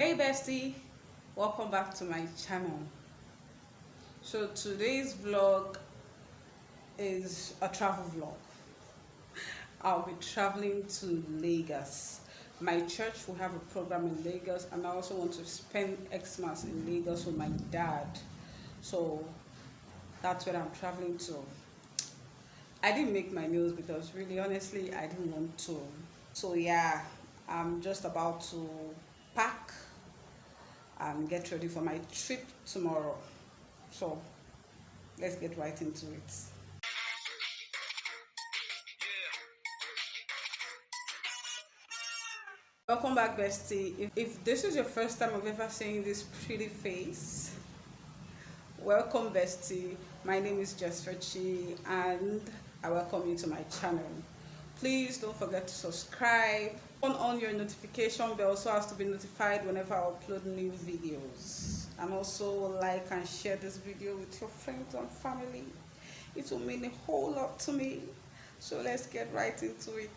Hey bestie, welcome back to my channel. So today's vlog is a travel vlog. I'll be traveling to Lagos. My church will have a program in Lagos, and I also want to spend Xmas in Lagos with my dad. So that's where I'm traveling to. I didn't make my meals because really honestly I didn't want to. So yeah, I'm just about to pack and get ready for my trip tomorrow. So let's get right into it. Welcome back, bestie. If this is your first time of ever seeing this pretty face, welcome, bestie. My name is Bestie, and I welcome you to my channel. Please don't forget to subscribe, turn on your notification bell so as to be notified whenever I upload new videos, and also like and share this video with your friends and family. It will mean a whole lot to me. So let's get right into it.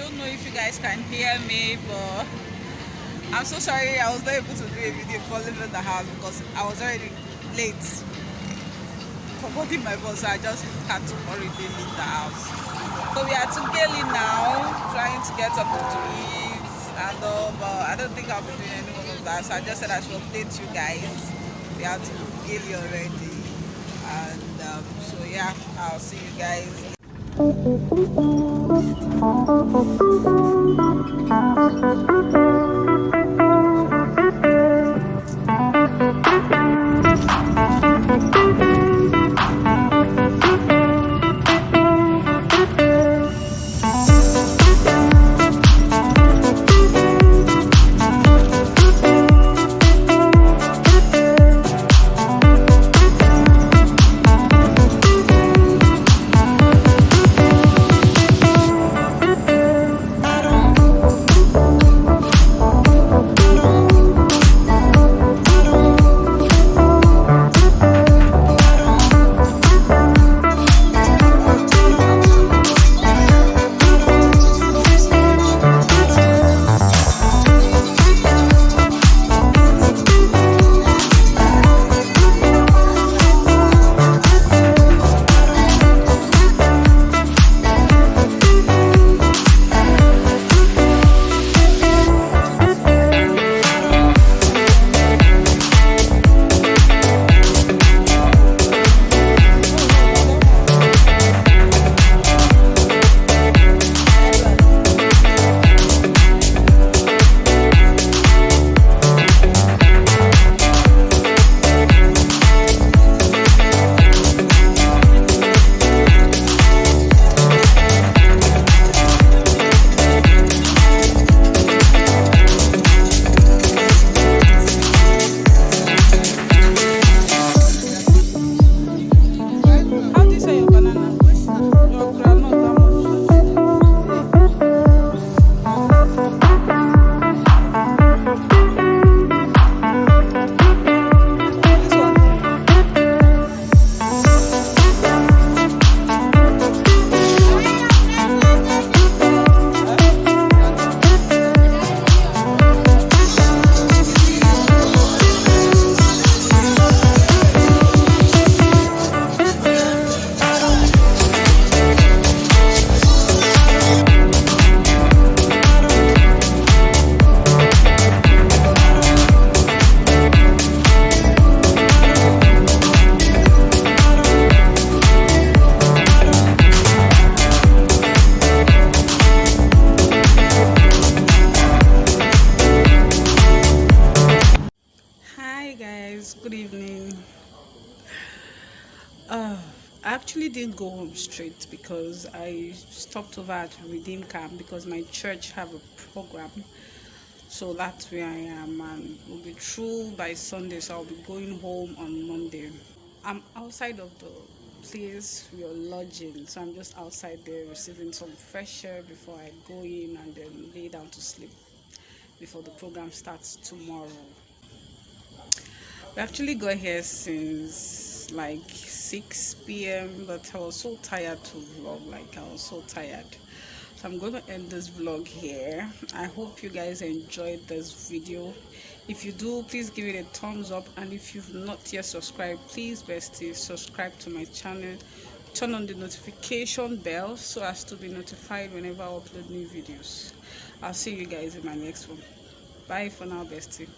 don't know if you guys can hear me, but I'm so sorry I was not able to do a video before leaving the house because I was already late for boarding my bus, so I just had to already leave the house. So we are together now, trying to get something to eat and all, but I don't think I'll be doing any one of that, so I just said I should update you guys. We are together already, and so yeah, I'll see you guys. Good evening. I actually didn't go home straight because I stopped over at Redeem Camp because my church have a program. So that's where I am, and we'll be through by Sunday, so I'll be going home on Monday. I'm outside of the place we are lodging, so I'm just outside there receiving some fresh air before I go in and then lay down to sleep before the program starts tomorrow. We actually got here since like 6 p.m. but I was so tired to vlog, like I was so tired. So I'm going to end this vlog here. I hope you guys enjoyed this video. If you do, please give it a thumbs up, and if you've not yet subscribed, please bestie subscribe to my channel, turn on the notification bell so as to be notified whenever I upload new videos. I'll see you guys in my next one. Bye for now, bestie.